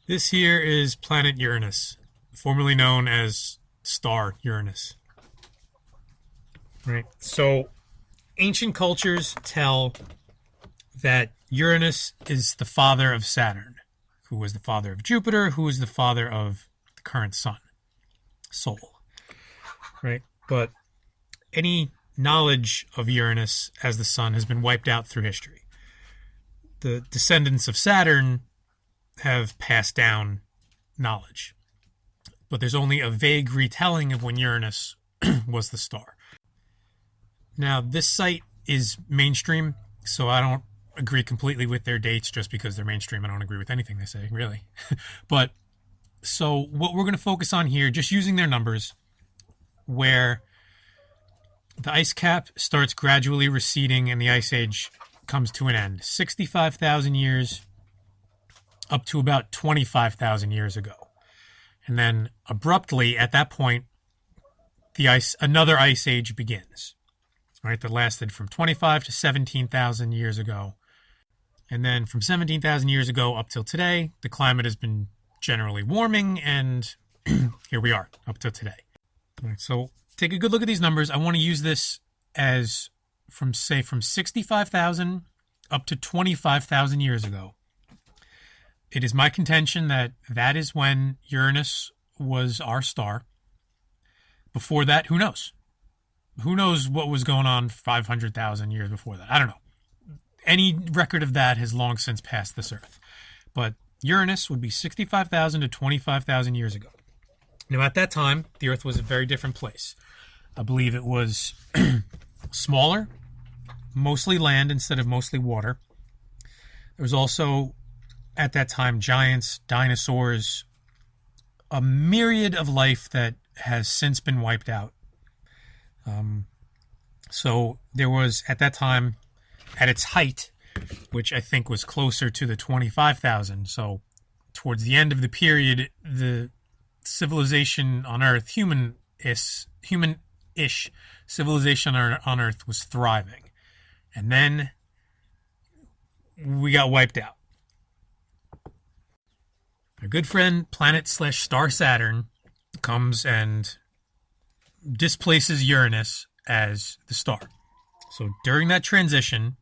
This here is planet Uranus, formerly known as star Uranus. Right. So ancient cultures tell that Uranus is the father of Saturn, who was the father of Jupiter, who was the father of the current sun, Sol. Right. But any knowledge of Uranus as the sun has been wiped out through history. The descendants of Saturn have passed down knowledge, but there's only a vague retelling of when Uranus was the star. Now, this site is mainstream, so I don't agree completely with their dates just because they're mainstream. I don't agree with anything they say, really. But so what we're going to focus on here, just using their numbers, where the ice cap starts gradually receding and the ice age comes to an end. 65,000 years up to about 25,000 years ago. And then abruptly at that point, another ice age begins. Right, that lasted from 25 to 17,000 years ago. And then from 17,000 years ago up till today, the climate has been generally warming, and here we are up till today. All right, so take a good look at these numbers. I want to use this as from 65,000 up to 25,000 years ago. It is my contention that that is when Uranus was our star. Before that, who knows? Who knows what was going on 500,000 years before that? I don't know. Any record of that has long since passed this Earth. But Uranus would be 65,000 to 25,000 years ago. Now, at that time, the Earth was a very different place. I believe it was smaller, mostly land instead of mostly water. There was also, at that time, giants, dinosaurs, a myriad of life that has since been wiped out. So there was, at that time, at its height, which I think was closer to the 25,000. So towards the end of the period, the civilization on Earth, human-ish civilization on Earth was thriving. And then we got wiped out. Our good friend, planet/star Saturn, comes and displaces Uranus as the star. So during that transition,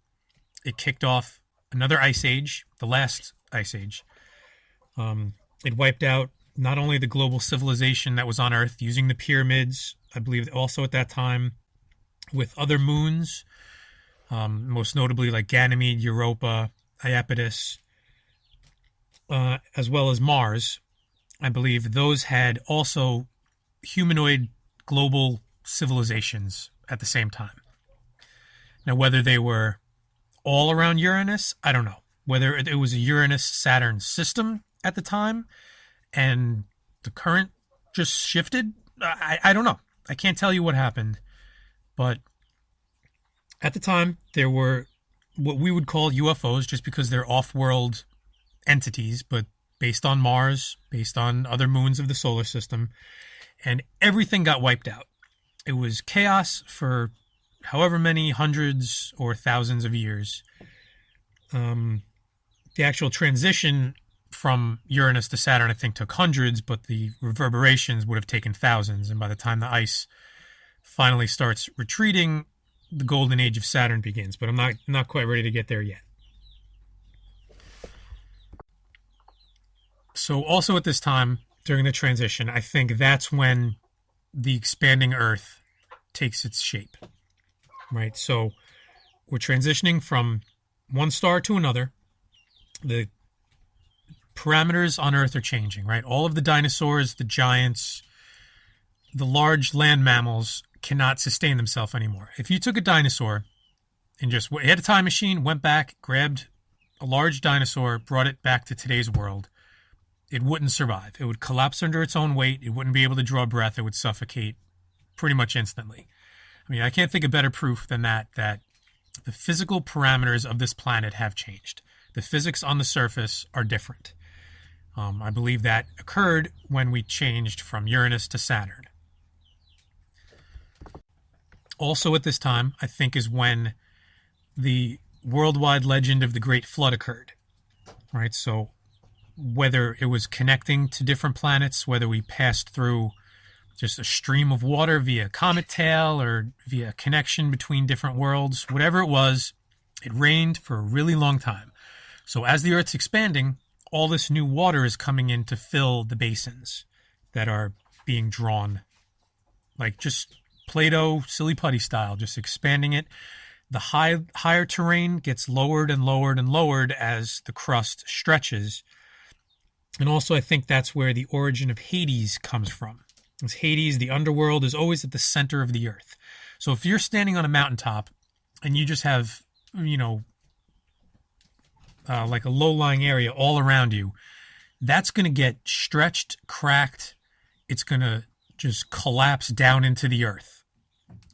it kicked off another ice age, the last ice age. It wiped out not only the global civilization that was on Earth using the pyramids, I believe also at that time, with other moons, most notably like Ganymede, Europa, Iapetus, as well as Mars. I believe those had also humanoid global civilizations at the same time. Now, whether they were all around Uranus, I don't know. Whether it was a Uranus-Saturn system at the time and the current just shifted, I don't know. I can't tell you what happened. But at the time, there were what we would call UFOs just because they're off-world entities, but based on Mars, based on other moons of the solar system, and everything got wiped out. It was chaos for however many hundreds or thousands of years. The actual transition from Uranus to Saturn, I think, took hundreds, but the reverberations would have taken thousands. And by the time the ice finally starts retreating, the golden age of Saturn begins. But I'm not quite ready to get there yet. So also at this time, during the transition, I think that's when the expanding Earth takes its shape, right? So we're transitioning from one star to another. The parameters on Earth are changing, right? All of the dinosaurs, the giants, the large land mammals cannot sustain themselves anymore. If you took a dinosaur and just had a time machine, went back, grabbed a large dinosaur, brought it back to today's world, it wouldn't survive. It would collapse under its own weight. It wouldn't be able to draw breath. It would suffocate pretty much instantly. I mean, I can't think of better proof than that the physical parameters of this planet have changed. The physics on the surface are different. I believe that occurred when we changed from Uranus to Saturn. Also at this time, I think, is when the worldwide legend of the Great Flood occurred. Right? So whether it was connecting to different planets, whether we passed through just a stream of water via comet tail or via connection between different worlds, whatever it was, it rained for a really long time. So as the Earth's expanding, all this new water is coming in to fill the basins that are being drawn, like just Play-Doh, silly putty style, just expanding it. The higher terrain gets lowered and lowered and lowered as the crust stretches. And also I think that's where the origin of Hades comes from. As Hades, the underworld, is always at the center of the Earth. So if you're standing on a mountaintop and you just have, like a low-lying area all around you, that's going to get stretched, cracked. It's going to just collapse down into the Earth.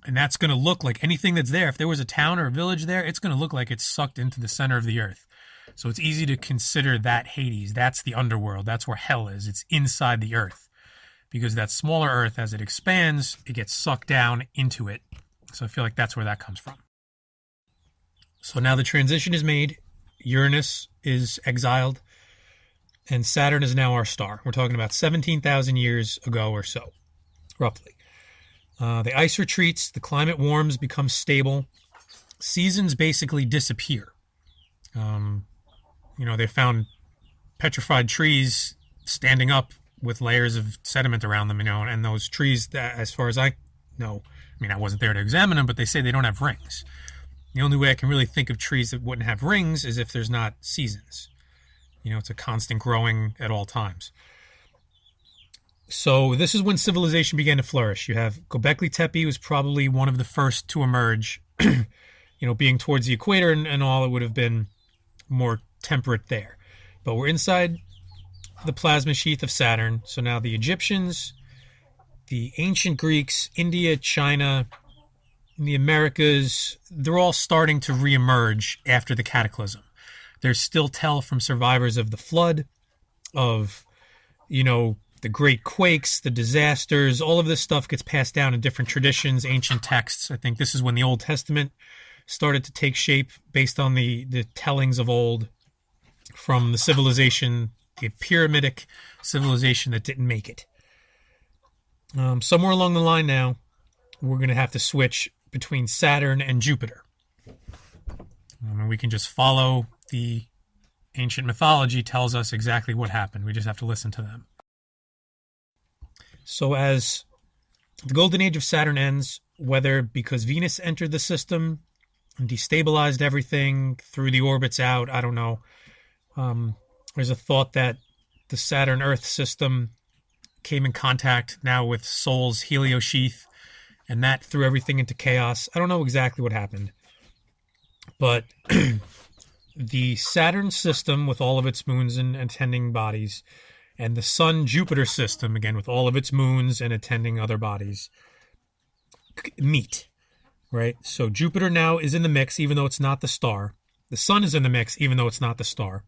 And that's going to look like anything that's there. If there was a town or a village there, it's going to look like it's sucked into the center of the Earth. So it's easy to consider that Hades. That's the underworld. That's where hell is. It's inside the Earth. Because that smaller Earth, as it expands, it gets sucked down into it. So I feel like that's where that comes from. So now the transition is made. Uranus is exiled. And Saturn is now our star. We're talking about 17,000 years ago or so, roughly. The ice retreats, the climate warms, becomes stable. Seasons basically disappear. They found petrified trees standing up with layers of sediment around them, and those trees, as far as I know, I wasn't there to examine them, but they say they don't have rings. The only way I can really think of trees that wouldn't have rings is if there's not seasons. It's a constant growing at all times. So this is when civilization began to flourish. You have Göbekli Tepe was probably one of the first to emerge. Being towards the equator and all, it would have been more temperate there. But we're inside the plasma sheath of Saturn. So now the Egyptians, the ancient Greeks, India, China, the Americas, they're all starting to reemerge after the cataclysm. There's still tell from survivors of the flood, of, the great quakes, the disasters. All of this stuff gets passed down in different traditions, ancient texts. I think this is when the Old Testament started to take shape based on the tellings of old from the civilization, the pyramidic civilization that didn't make it. Somewhere along the line now, we're going to have to switch between Saturn and Jupiter. We can just follow the ancient mythology tells us exactly what happened. We just have to listen to them. So as the golden age of Saturn ends, whether because Venus entered the system and destabilized everything, threw the orbits out, I don't know. There's a thought that the Saturn-Earth system came in contact now with Sol's heliosheath, and that threw everything into chaos. I don't know exactly what happened. But the Saturn system, with all of its moons and attending bodies, and the Sun-Jupiter system, again, with all of its moons and attending other bodies, meet, right? So Jupiter now is in the mix, even though it's not the star. The Sun is in the mix, even though it's not the star.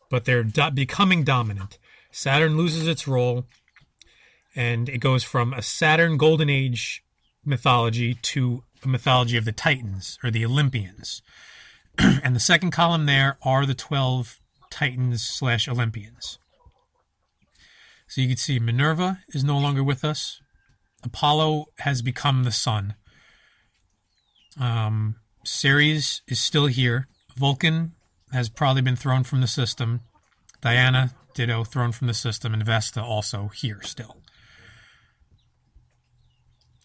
But they're becoming dominant. Saturn loses its role, and it goes from a Saturn Golden Age mythology to a mythology of the Titans, or the Olympians. And the second column there are the 12 Titans/Olympians. So you can see Minerva is no longer with us. Apollo has become the sun. Ceres is still here. Vulcan has probably been thrown from the system. Diana, ditto, thrown from the system. And Vesta also here still.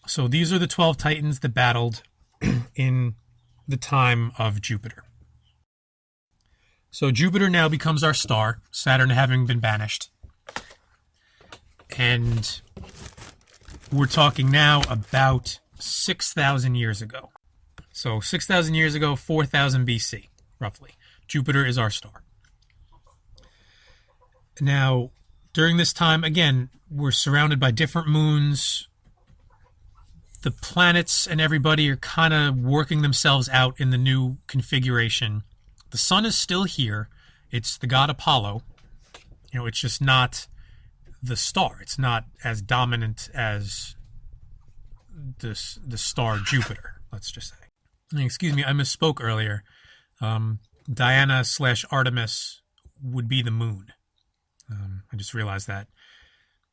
So these are the 12 Titans that battled in the time of Jupiter. So Jupiter now becomes our star, Saturn having been banished. And we're talking now about 6,000 years ago. So 6,000 years ago, 4,000 BC, roughly. Jupiter is our star. Now, during this time, again, we're surrounded by different moons. The planets and everybody are kind of working themselves out in the new configuration. The sun is still here. It's the god Apollo. It's just not the star. It's not as dominant as the star Jupiter, let's just say. Excuse me, I misspoke earlier. Diana/Artemis would be the moon. I just realized that.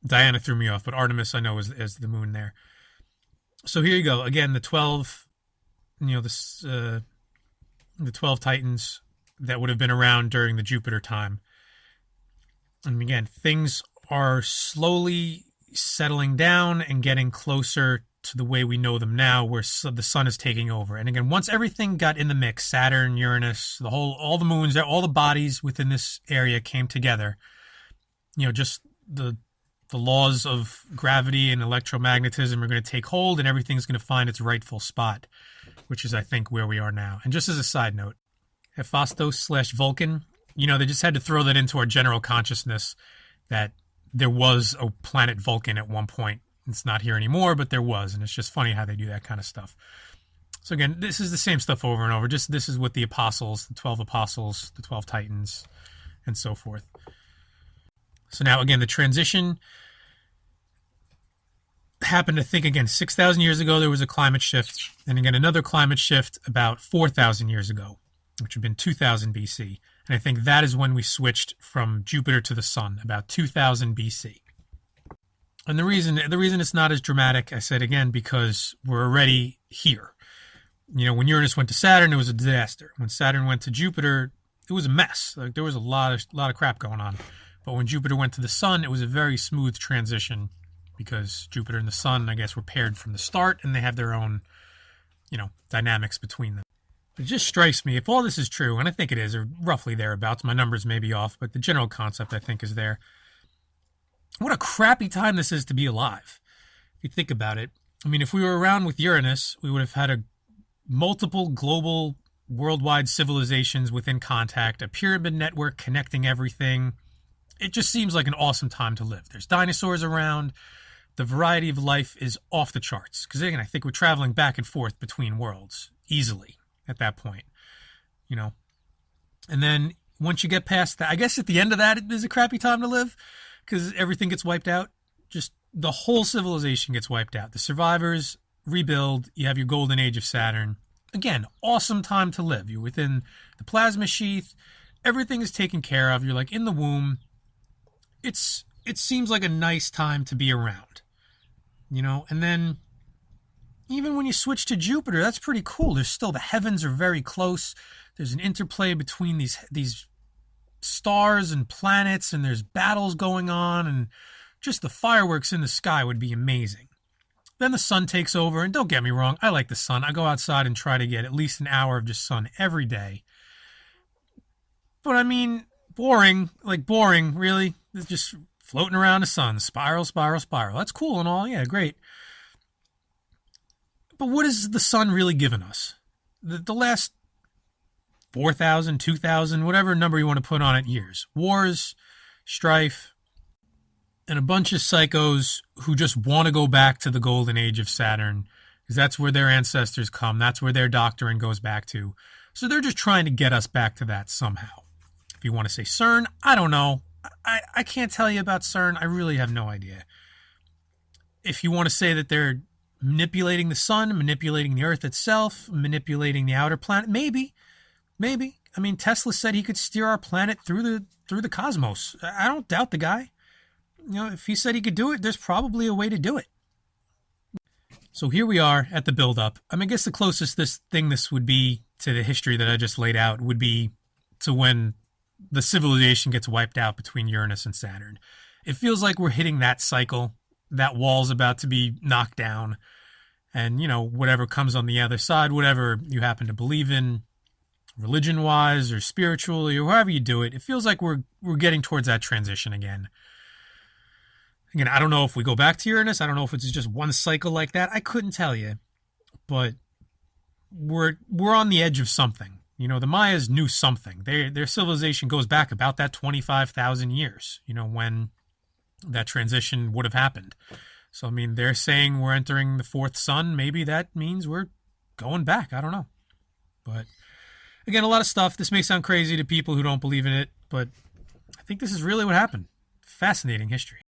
Diana threw me off, but Artemis I know is the moon there. So here you go. Again, the 12, the 12 Titans that would have been around during the Jupiter time. And again, things are slowly settling down and getting closer to the way we know them now, where the sun is taking over. And again, once everything got in the mix, Saturn, Uranus, all the moons, all the bodies within this area came together. Just the laws of gravity and electromagnetism are going to take hold, and everything's going to find its rightful spot, which is, I think, where we are now. And just as a side note, Hephaestus/Vulcan, they just had to throw that into our general consciousness that there was a planet Vulcan at one point. It's not here anymore, but there was, and it's just funny how they do that kind of stuff. So again, this is the same stuff over and over. Just this is what the apostles, the 12 apostles, the 12 Titans, and so forth. So now, again, the transition happened, I think, again, 6,000 years ago, there was a climate shift. And again, another climate shift about 4,000 years ago, which would have been 2000 BC. And I think that is when we switched from Jupiter to the sun, about 2000 BC. And the reason it's not as dramatic, I said again, because we're already here. When Uranus went to Saturn, it was a disaster. When Saturn went to Jupiter, it was a mess. Like, there was a lot of crap going on. But when Jupiter went to the sun, it was a very smooth transition, because Jupiter and the sun, I guess, were paired from the start, and they have their own, dynamics between them. It just strikes me, if all this is true, and I think it is, or roughly thereabouts, my numbers may be off, but the general concept, I think, is there. What a crappy time this is to be alive, if you think about it. I mean, if we were around with Uranus, we would have had multiple global, worldwide civilizations within contact, a pyramid network connecting everything. It just seems like an awesome time to live. There's dinosaurs around. The variety of life is off the charts. Because again, I think we're traveling back and forth between worlds easily at that point. And then once you get past that, I guess at the end of that, it is a crappy time to live, because everything gets wiped out. Just the whole civilization gets wiped out. The survivors rebuild. You have your golden age of Saturn. Again, awesome time to live. You're within the plasma sheath. Everything is taken care of. You're like in the womb. It seems like a nice time to be around, and then even when you switch to Jupiter, that's pretty cool. There's still, the heavens are very close. There's an interplay between these stars and planets, and there's battles going on, and just the fireworks in the sky would be amazing. Then the sun takes over, and don't get me wrong, I like the sun. I go outside and try to get at least an hour of just sun every day. But I mean, boring, really. It's just floating around the sun, spiral. That's cool and all, yeah, great. But what has the sun really given us? The last 4,000, 2,000, whatever number you want to put on it, years. Wars, strife, and a bunch of psychos who just want to go back to the golden age of Saturn, because that's where their ancestors come. That's where their doctrine goes back to. So they're just trying to get us back to that somehow. If you want to say CERN, I don't know. I can't tell you about CERN. I really have no idea. If you want to say that they're manipulating the sun, manipulating the Earth itself, manipulating the outer planet, maybe. I mean, Tesla said he could steer our planet through the cosmos. I don't doubt the guy. If he said he could do it, there's probably a way to do it. So here we are at the build-up. I mean, I guess the closest this would be to the history that I just laid out would be to when the civilization gets wiped out between Uranus and Saturn. It feels like we're hitting that cycle. That wall's about to be knocked down. And, whatever comes on the other side, whatever you happen to believe in, religion-wise or spiritually or however you do it, it feels like we're getting towards that transition again. Again, I don't know if we go back to Uranus. I don't know if it's just one cycle like that. I couldn't tell you. But we're on the edge of something. The Mayas knew something. Their civilization goes back about that 25,000 years, when that transition would have happened. So, I mean, they're saying we're entering the fourth sun. Maybe that means we're going back. I don't know. But, again, a lot of stuff. This may sound crazy to people who don't believe in it, but I think this is really what happened. Fascinating history.